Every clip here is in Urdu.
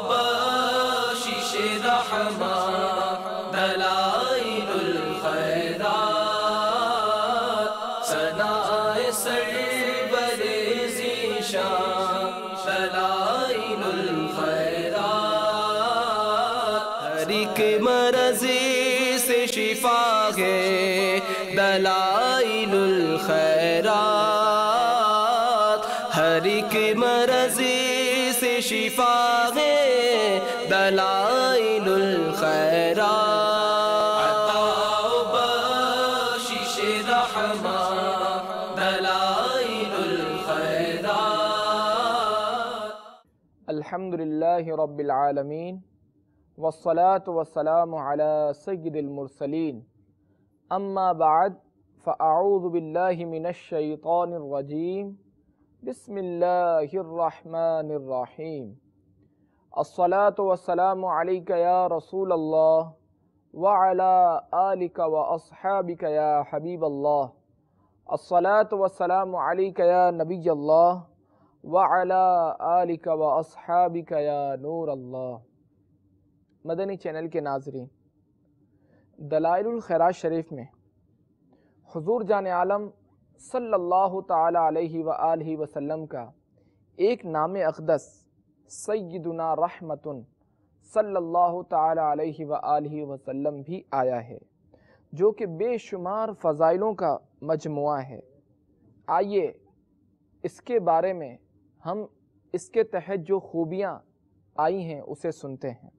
بخشش رحمت دلائل الخیرات ثنائے سرور ذیشان دلائل الخیرات ہر ایک مرض سے شفا ہے دلائل الخیرات ہر ایک مرض سے شفا ہے دلائل الخیرات عطا و بخشش رحمت دلائل الخیرات۔ الحمدللہ رب العالمین والصلاة والسلام علی سید المرسلین اما بعد فاعوذ باللہ من الشیطان الرجیم بسم اللہ الرحمن الرحیم الصلاة والسلام علیک یا رسول اللہ وعلی آلک واصحابک یا حبیب اللہ الصلاة والسلام علیک یا نبی اللہ وعلی آلک واصحابک یا نور اللہ۔ مدنی چینل کے ناظرین، دلائل الخیرات شریف میں حضور جان عالم صلی اللہ تعالی علیہ وآلہ وسلم کا ایک نام اقدس سیدنا رحمت صلی اللہ تعالی علیہ وآلہ وسلم بھی آیا ہے، جو کہ بے شمار فضائلوں کا مجموعہ ہے۔ آئیے اس کے بارے میں ہم اس کے تحت جو خوبیاں آئی ہیں اسے سنتے ہیں۔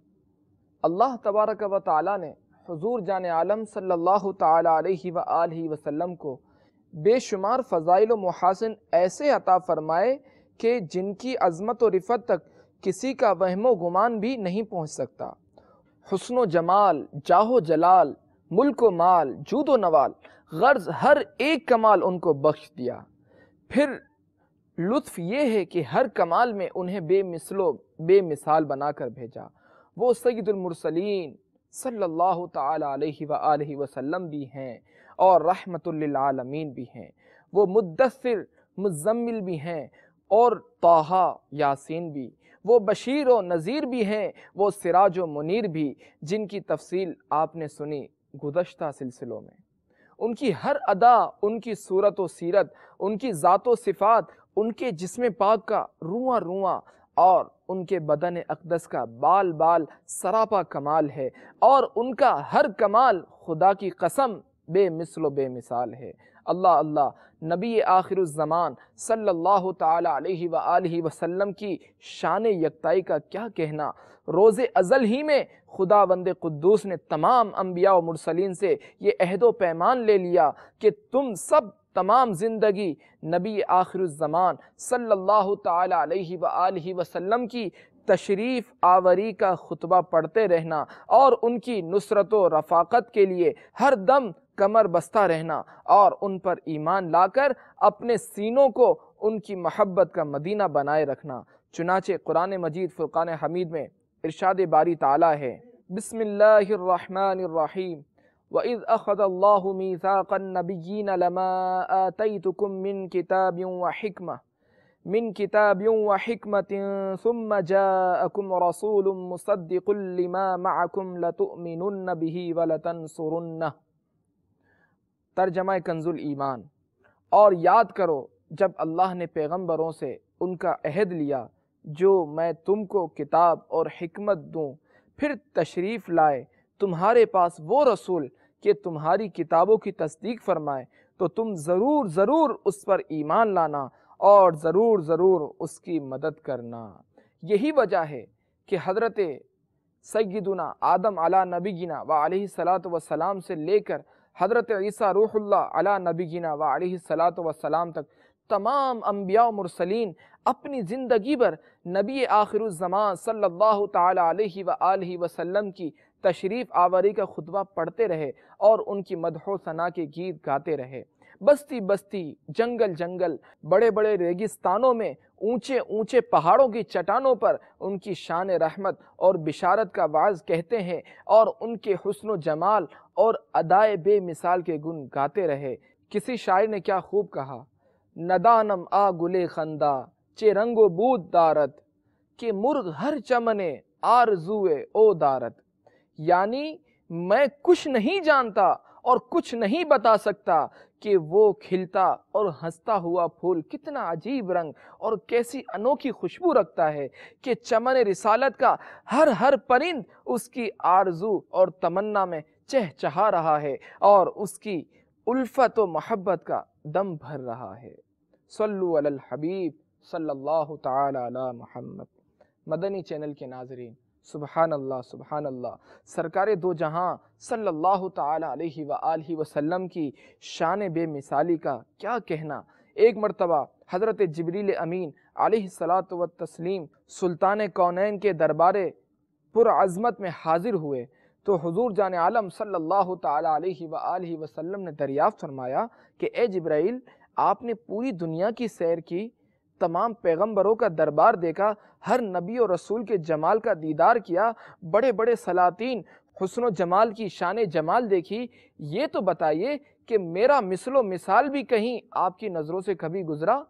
اللہ تبارک و تعالی نے حضور جان عالم صلی اللہ تعالی علیہ وآلہ وسلم کو بے شمار فضائل و محاسن ایسے عطا فرمائے کہ جن کی عظمت و رفعت تک کسی کا وہم و گمان بھی نہیں پہنچ سکتا۔ حسن و جمال، جاہ و جلال، ملک و مال، جود و نوال، غرض ہر ایک کمال ان کو بخش دیا۔ پھر لطف یہ ہے کہ ہر کمال میں انہیں بے مثل و بے مثال بنا کر بھیجا۔ وہ سید المرسلین صلی اللہ تعالی علیہ وآلہ وسلم بھی ہیں اور رحمت للعالمین بھی ہیں۔ وہ مدثر مزمل بھی ہیں اور طٰہٰ یاسین بھی۔ وہ بشیر و نذیر بھی ہیں، وہ سراج و منیر بھی، جن کی تفصیل آپ نے سنی گزشتہ سلسلوں میں۔ ان کی ہر ادا، ان کی صورت و سیرت، ان کی ذات و صفات، ان کے جسم پاک کا رواں رواں اور ان کے بدن اقدس کا بال بال سراپا کمال ہے، اور ان کا ہر کمال خدا کی قسم بے مثل و بے مثال ہے۔ اللہ اللہ، نبی آخر الزمان صلی اللہ تعالی علیہ وآلہ وسلم کی شان یکتائی کا کیا کہنا۔ روز ازل ہی میں خداوند قدوس نے تمام انبیاء و مرسلین سے یہ عہد و پیمان لے لیا کہ تم سب تمام زندگی نبی آخر الزمان صلی اللہ تعالی علیہ وآلہ وسلم کی تشریف آوری کا خطبہ پڑھتے رہنا اور ان کی نصرت و رفاقت کے لیے ہر دم کمر بستہ رہنا اور ان پر ایمان لا کر اپنے سینوں کو ان کی محبت کا مدینہ بنائے رکھنا۔ چنانچہ قرآن مجید فرقان حمید میں ارشاد باری تعالیٰ ہے، بسم اللہ الرحمن الرحیم وَإِذْ أَخَذَ اللَّهُ مِيثَاقَ النَّبِيِّينَ لَمَا آتَيْتُكُم مِّن كِتَابٍ وَحِكْمَةٍ ثُمَّ جَاءَكُمْ رَسُولٌ مُصَدِّقٌ لِّمَا مَعَكُمْ لَتُؤْمِنُنَّ بِهِ وَلَتَنصُرُنَّهُ۔ ترجمہ کنز الایمان۔ اور یاد کرو جب اللہ نے پیغمبروں سے ان کا عہد لیا جو میں تم کو کتاب اور حکمت دوں، پھر تشریف لائے تمہارے پاس وہ رسول کہ تمہاری کتابوں کی تصدیق فرمائے، تو تم ضرور ضرور اس پر ایمان لانا اور ضرور ضرور اس کی مدد کرنا۔ یہی وجہ ہے کہ حضرت سیدنا آدم علی نبینا وعلیہ الصلاۃ والسلام سے لے کر حضرت عیسیٰ روح اللہ علی نبینا وعلیہ الصلاۃ والسلام تک تمام انبیاء و مرسلین اپنی زندگی بھر نبی آخر الزمان صلی اللہ تعالی علیہ وآلہ وسلم کی تشریف آوری کا خطبہ پڑھتے رہے اور ان کی مدح و ثنا کے گیت گاتے رہے۔ بستی بستی، جنگل جنگل، بڑے بڑے ریگستانوں میں، اونچے اونچے پہاڑوں کی چٹانوں پر ان کی شان رحمت اور بشارت کا وعظ کہتے ہیں اور ان کے حسن و جمال اور ادائے بے مثال کے گن گاتے رہے۔ کسی شاعر نے کیا خوب کہا، ندانم آ گلے خندہ چے رنگ و بود دارد، کہ مرغ ہر چمنے آرزوئے او دارت، یعنی میں کچھ نہیں جانتا اور کچھ نہیں بتا سکتا کہ وہ کھلتا اور ہنستا ہوا پھول کتنا عجیب رنگ اور کیسی انوکھی خوشبو رکھتا ہے کہ چمن رسالت کا ہر پرند اس کی آرزو اور تمنا میں چہچہا رہا ہے اور اس کی الفت و محبت کا دم بھر رہا ہے۔ صلو علی الحبیب صلی اللہ تعالی علی محمد۔ مدنی چینل کے ناظرین، سبحان اللہ سبحان اللہ، سرکار دو جہاں صلی اللہ تعالی علیہ وآلہ وسلم کی شان بے مثالی کا کیا کہنا۔ ایک مرتبہ حضرت جبریل امین علیہ الصلاۃ والتسلیم سلطان کونین کے دربار پرعظمت میں حاضر ہوئے تو حضور جان عالم صلی اللہ تعالی علیہ وآلہ وسلم نے دریافت فرمایا کہ اے جبرائیل، آپ نے پوری دنیا کی سیر کی، تمام پیغمبروں کا دربار دیکھا، ہر نبی اور رسول کے جمال کا دیدار کیا، بڑے بڑے سلاطین حسن و جمال کی شان جمال دیکھی، یہ تو بتائیے کہ میرا مثل و مثال بھی کہیں آپ کی نظروں سے کبھی گزرا؟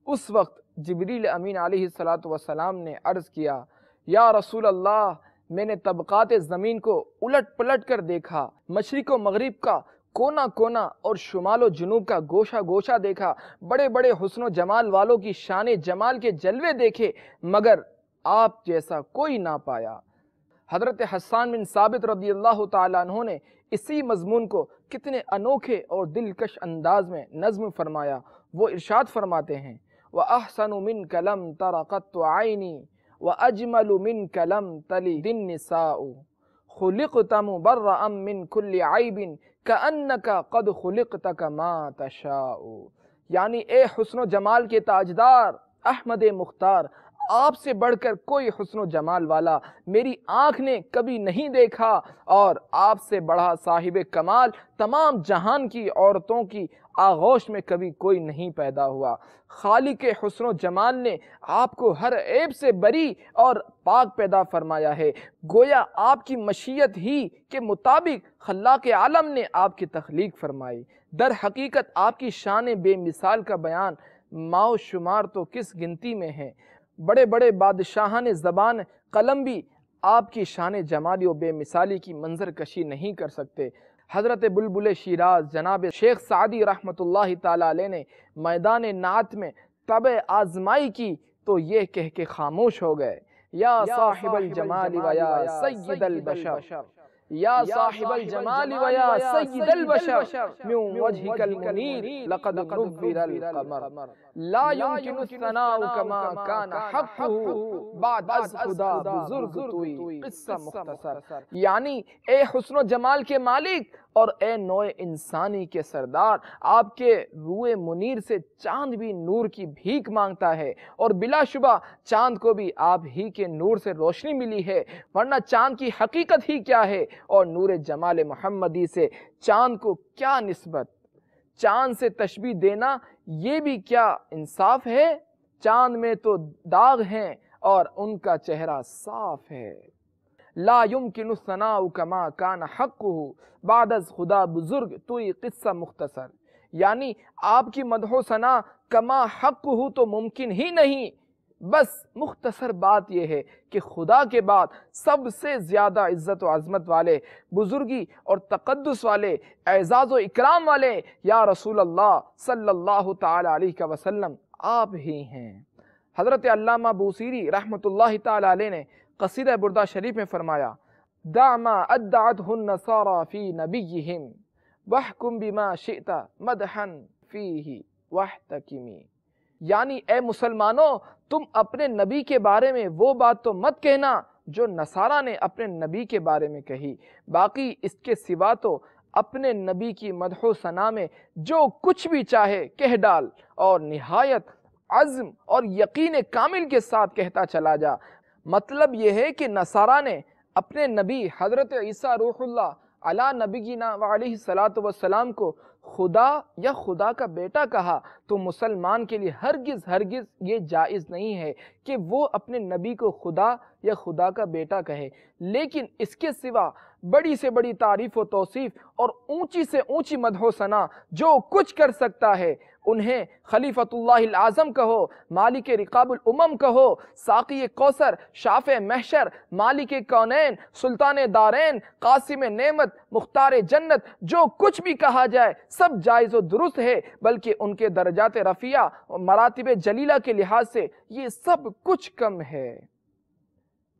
اس وقت جبریل امین علیہ السلام نے عرض کیا، یا رسول اللہ، میں نے طبقات زمین کو الٹ پلٹ کر دیکھا، مشرق و مغرب کا کونا کونا اور شمال و جنوب کا گوشہ گوشہ دیکھا، بڑے بڑے حسن و جمال والوں کی شان جمال کے جلوے دیکھے، مگر آپ جیسا کوئی نہ پایا۔ حضرت حسان بن ثابت رضی اللہ تعالیٰ عنہ نے اسی مضمون کو کتنے انوکھے اور دلکش انداز میں نظم فرمایا۔ وہ ارشاد فرماتے ہیں، وَأَحْسَنُ مِنْكَ لَمْ تَرَ قَطُّ عَيْنِي وَأَجْمَلُ مِنْكَ لَمْ تَلِدِ النِّسَاءُ خُلِقْتَ مُبَرَّأً مِنْ كُلِّ عَيْبٍ كَأَنَّكَ قَدْ خُلِقْتَ كَمَا تَشَاءُ، یعنی اے حسن و جمال کے تاجدار احمد مختار، آپ سے بڑھ کر کوئی حسن و جمال والا میری آنکھ نے کبھی نہیں دیکھا، اور آپ سے بڑھا صاحب کمال تمام جہان کی عورتوں کی آغوش میں کبھی کوئی نہیں پیدا ہوا۔ خالق حسن و جمال نے آپ کو ہر عیب سے بری اور پاک پیدا فرمایا ہے، گویا آپ کی مشیت ہی کے مطابق خلاق عالم نے آپ کی تخلیق فرمائی۔ در حقیقت آپ کی شان بے مثال کا بیان ماؤ شمار تو کس گنتی میں ہے، بڑے بڑے بادشاہان زبان قلم بھی آپ کی شان جمالی و بے مثالی کی منظر کشی نہیں کر سکتے۔ حضرت بلبل شیراز جناب شیخ سعدی رحمۃ اللہ تعالی علیہ نے میدان نعت میں طبع آزمائی کی تو یہ کہہ کے خاموش ہو گئے، یا صاحب الجمال و یا سید البشر، یا صاحب الجمال و یا سید البشر، من وجهك المنیر لقد نور القمر، لا يمكن الثناء كما كان حقه بعد از خدا بزرگ توئی قصہ مختصر، یعنی اے حسن و جمال کے مالک اور اے نوع انسانی کے سردار، آپ کے روئے منیر سے چاند بھی نور کی بھیک مانگتا ہے، اور بلا شبہ چاند کو بھی آپ ہی کے نور سے روشنی ملی ہے، ورنہ چاند کی حقیقت ہی کیا ہے، اور نور جمال محمدی سے چاند کو کیا نسبت؟ چاند سے تشبیہ دینا یہ بھی کیا انصاف ہے؟ چاند میں تو داغ ہیں اور ان کا چہرہ صاف ہے۔ لا يمكن الثناء كما كان حقه بعد از خدا بزرگ توئی قصہ مختصر، یعنی آپ کی مدح و ثنا کما حقه تو ممکن ہی نہیں، بس مختصر بات یہ ہے کہ خدا کے بعد سب سے زیادہ عزت و عظمت والے، بزرگی اور تقدس والے، اعزاز و اکرام والے یا رسول اللہ صلی اللہ تعالی علیہ وسلم آپ ہی ہیں۔ حضرت علامہ بوصیری رحمۃ اللہ تعالی علیہ نے قصیدہ بردہ شریف میں فرمایا، دع ما ادعته النصارى في نبيهم واحكم بما شئت مدحا فيه واحتكمي، یعنی اے مسلمانوں، تم اپنے نبی کے بارے میں وہ بات تو مت کہنا جو نصارہ نے اپنے نبی کے بارے میں کہی، باقی اس کے سوا تو اپنے نبی کی مدح و ثنا میں جو کچھ بھی چاہے کہہ ڈال، اور نہایت عزم اور یقین کامل کے ساتھ کہتا چلا جا۔ مطلب یہ ہے کہ نصارہ نے اپنے نبی حضرت عیسیٰ روح اللہ علی نبینا و علیہ الصلاۃ والسلام کو خدا یا خدا کا بیٹا کہا تو مسلمان کے لیے ہرگز یہ جائز نہیں ہے کہ وہ اپنے نبی کو خدا یا خدا کا بیٹا کہے، لیکن اس کے سوا بڑی سے بڑی تعریف و توصیف اور اونچی سے اونچی مدح و ثنا جو کچھ کر سکتا ہے انہیں خلیفۃ اللہ العظم کہو، مالک رقاب الامم کہو، ساقی کوثر، شافع محشر، مالک کونین، سلطان دارین، قاسم نعمت، مختار جنت، جو کچھ بھی کہا جائے سب جائز و درست ہے، بلکہ ان کے درجات رفیع اور مراتب جلیلہ کے لحاظ سے یہ سب کچھ کم ہے۔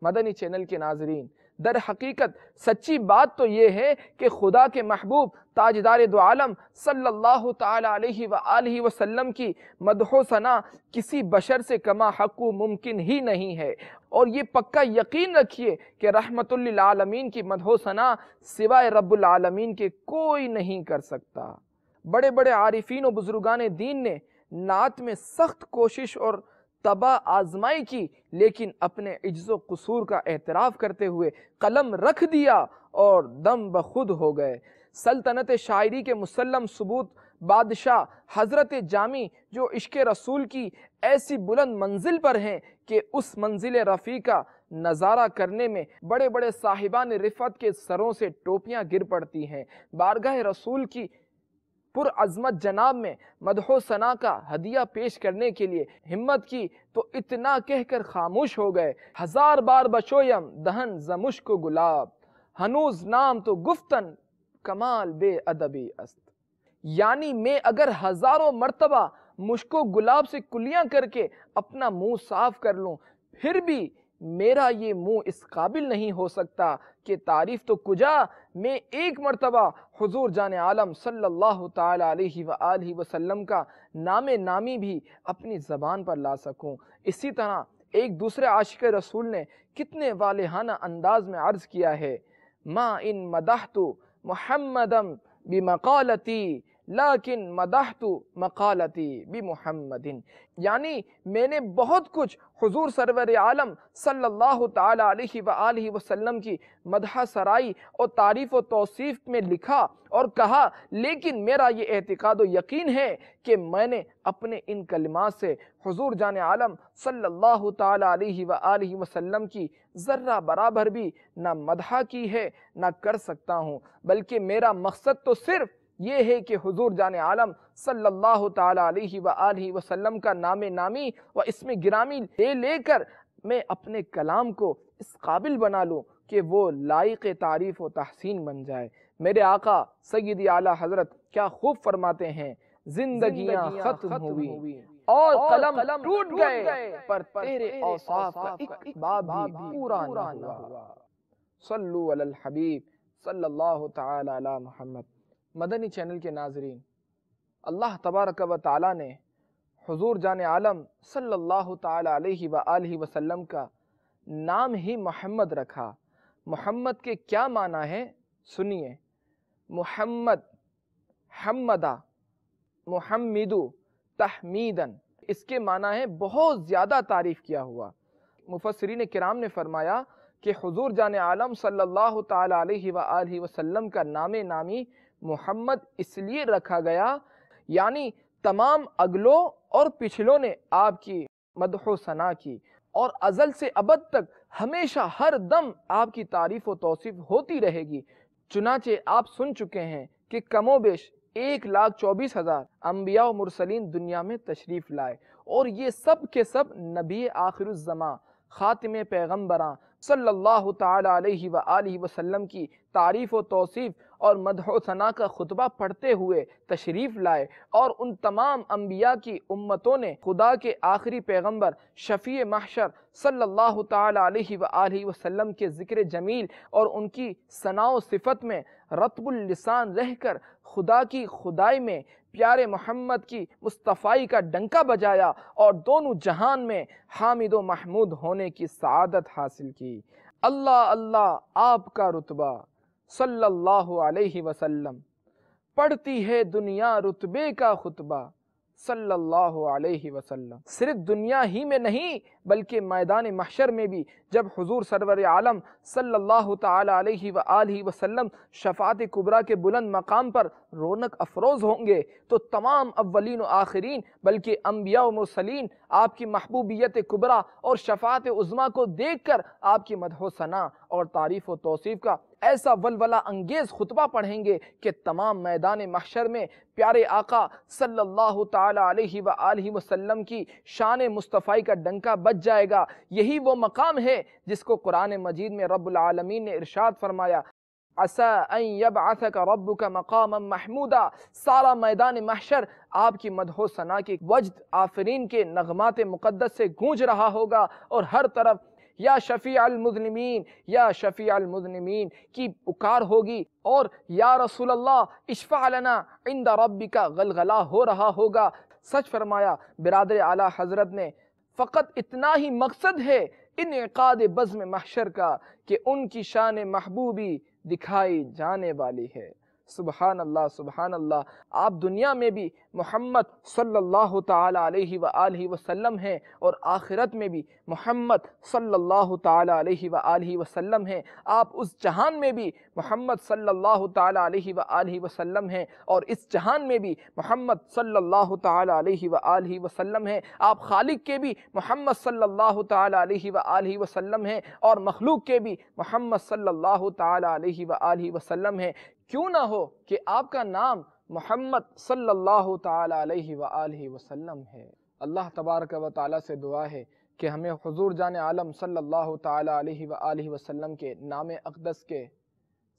مدنی چینل کے ناظرین، در حقیقت سچی بات تو یہ ہے کہ خدا کے محبوب تاجدار دو عالم صلی اللہ تعالی علیہ وآلہ وسلم کی مدح و ثنا کسی بشر سے کما حق و ممکن ہی نہیں ہے، اور یہ پکا یقین رکھیے کہ رحمت للعالمین کی مدح و ثنا سوائے رب العالمین کے کوئی نہیں کر سکتا۔ بڑے بڑے عارفین و بزرگان دین نے نعت میں سخت کوشش اور تباہ آزمائی کی، لیکن اپنے عجز و قصور کا اعتراف کرتے ہوئے قلم رکھ دیا اور دم بخود ہو گئے۔ سلطنت شاعری کے مسلم ثبوت بادشاہ حضرت جامی جو عشق رسول کی ایسی بلند منزل پر ہیں کہ اس منزل رفیع کا نظارہ کرنے میں بڑے بڑے صاحبان رفعت کے سروں سے ٹوپیاں گر پڑتی ہیں، بارگاہ رسول کی پر عظمت جناب میں مدح و ثنا کا ہدیہ پیش کرنے کے لیے ہمت کی تو اتنا کہہ کر خاموش ہو گئے، ہزار بار بچویم دہن ز مشک و گلاب، ہنوز نام تو گفتن کمال بے ادبی است۔ یعنی میں اگر ہزاروں مرتبہ مشک و گلاب سے کلیاں کر کے اپنا منہ صاف کر لوں پھر بھی میرا یہ منہ اس قابل نہیں ہو سکتا کہ تعریف تو کجا میں ایک مرتبہ حضور جان عالم صلی اللہ تعالی علیہ وآلہ وسلم کا نام نامی بھی اپنی زبان پر لا سکوں۔ اسی طرح ایک دوسرے عاشق رسول نے کتنے والہانہ انداز میں عرض کیا ہے، ما ان مدحت محمدم بمقالتی لیکن مدحت مقالتی بمحمد، یعنی میں نے بہت کچھ حضور سرور عالم صلی اللہ تعالی علیہ وآلہ وسلم کی مدح سرائی اور تعریف و توصیف میں لکھا اور کہا، لیکن میرا یہ اعتقاد و یقین ہے کہ میں نے اپنے ان کلمات سے حضور جان عالم صلی اللہ تعالی علیہ وآلہ وسلم کی ذرہ برابر بھی نہ مدح کی ہے نہ کر سکتا ہوں، بلکہ میرا مقصد تو صرف یہ ہے کہ حضور جان عالم صلی اللہ تعالی علیہ وآلہ وسلم کا نام نامی و اسم گرامی لے کر میں اپنے کلام کو اس قابل بنا لوں کہ وہ لائق تعریف و تحسین بن جائے۔ میرے آقا سیدی اعلیٰ حضرت کیا خوب فرماتے ہیں، زندگیاں ختم ہوئی اور قلم ٹوٹ گئے پر تیرے اوصاف کا ایک باب بھی پورا نہ ہوا۔ صلو علی الحبیب صلی اللہ تعالی علی محمد۔ مدنی چینل کے ناظرین، اللہ تبارک و تعالی نے حضور جان عالم صلی اللہ تعالی علیہ وآلہ وسلم کا نام ہی محمد رکھا۔ محمد کے کیا معنی ہے سنیے، محمد حمدہ، محمدو تحمیدن، اس کے معنی ہے بہت زیادہ تعریف کیا ہوا۔ مفسرین کرام نے فرمایا کہ حضور جان عالم صلی اللہ تعالی علیہ وآلہ وسلم کا نام نامی محمد اس لیے رکھا گیا، یعنی تمام اگلوں اور پچھلوں نے آپ کی مدح و ثنا کی اور ازل سے ابد تک ہمیشہ ہر دم آپ کی تعریف و توصیف ہوتی رہے گی۔ چنانچہ آپ سن چکے ہیں کہ کم و بیش 1,24,000 انبیاء و مرسلین دنیا میں تشریف لائے، اور یہ سب کے سب نبی آخر الزماں خاتم پیغمبراں صلی اللہ تعالی علیہ وآلہ وسلم کی تعریف و توصیف اور مدح و ثنا کا خطبہ پڑھتے ہوئے تشریف لائے، اور ان تمام انبیاء کی امتوں نے خدا کے آخری پیغمبر شفیع محشر صلی اللہ تعالی علیہ وآلہ وسلم کے ذکر جمیل اور ان کی ثنا و صفت میں رطب اللسان رہ کر خدا کی خدائی میں پیارے محمد کی مصطفائی کا ڈنکا بجایا اور دونوں جہان میں حامد و محمود ہونے کی سعادت حاصل کی۔ اللہ اللہ آپ کا رتبہ صلی اللہ علیہ وسلم، پڑھتی ہے دنیا رتبے کا خطبہ، صلی اللہ علیہ وسلم۔ صرف دنیا ہی میں نہیں بلکہ میدان محشر میں بھی جب حضور سرور عالم صلی اللہ تعالی علیہ وآلہ وسلم شفاعت کبریٰ کے بلند مقام پر رونق افروز ہوں گے تو تمام اولین و آخرین بلکہ انبیاء و مرسلین آپ کی محبوبیت کبریٰ اور شفاعت عظمیٰ کو دیکھ کر آپ کی مدح و ثنا اور تعریف و توصیف کا ایسا ولولہ انگیز خطبہ پڑھیں گے کہ تمام میدان محشر میں پیارے آقا صلی اللہ تعالی علیہ وآلہ وسلم کی شان مصطفی کا ڈنکا بج جائے گا۔ یہی وہ مقام ہے جس کو قرآن مجید میں رب العالمین نے ارشاد فرمایا، عَسَىٰ أَن يَبْعَثَكَ رَبُّكَ مَقَامًا مَحْمُودًا۔ سارا میدان محشر آپ کی مدح و ثنا کے وجد آفرین کے نغمات مقدس سے گونج رہا ہوگا اور ہر طرف یا شفیع المذنبین یا شفیع المذنبین کی پکار ہوگی اور یا رسول اللہ اشفع لنا عند ربک غلغلہ ہو رہا ہوگا۔ سچ فرمایا برادر اعلیٰ حضرت نے، فقط اتنا ہی مقصد ہے انعقاد بزم محشر کا کہ ان کی شان محبوبی دکھائی جانے والی ہے۔ سبحان اللہ سبحان اللہ۔ آپ دنیا میں بھی محمد صلی اللہ تعالی علیہ وآلہ وسلم ہیں اور آخرت میں بھی محمد صلی اللہ تعالی علیہ وآلہ وسلم ہیں۔ آپ اس جہان میں بھی محمد صلی اللہ تعالی علیہ وآلہ وسلم ہیں اور اس جہان میں بھی محمد صلی اللہ تعالی علیہ وآلہ وسلم ہیں۔ آپ خالق کے بھی محمد صلی اللہ تعالی علیہ وآلہ وسلم ہیں اور مخلوق کے بھی محمد صلی اللہ تعالی علیہ وآلہ وسلم ہیں۔ کیوں نہ ہو کہ آپ کا نام محمد صلی اللہ تعالی علیہ وآلہ وسلم ہے۔ اللہ تبارک و تعالی سے دعا ہے کہ ہمیں حضور جان عالم صلی اللہ تعالی علیہ وآلہ وسلم کے نام اقدس کے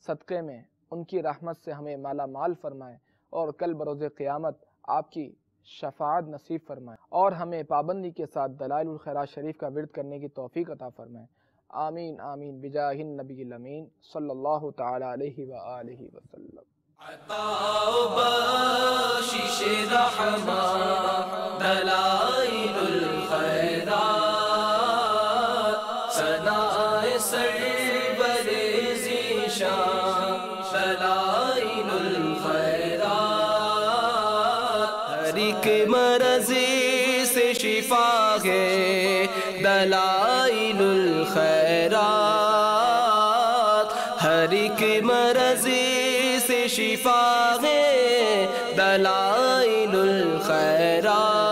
صدقے میں ان کی رحمت سے ہمیں مالا مال فرمائے اور کل بروز قیامت آپ کی شفاعت نصیب فرمائے اور ہمیں پابندی کے ساتھ دلائل الخیرات شریف کا ورد کرنے کی توفیق عطا فرمائے۔ آمین آمین بجاہ النبی الامین صلی اللہ تعالی علیہ وآلہ وسلم۔ عطا و بخشش رحمت دلائل الخیرات ثناء سرور ذیشان دلائل الخیرات ہر ایک مرض سے شفا ہے دلائل الخیرات، ہر ایک مرض سے شفا ہے دلائل الخیرات۔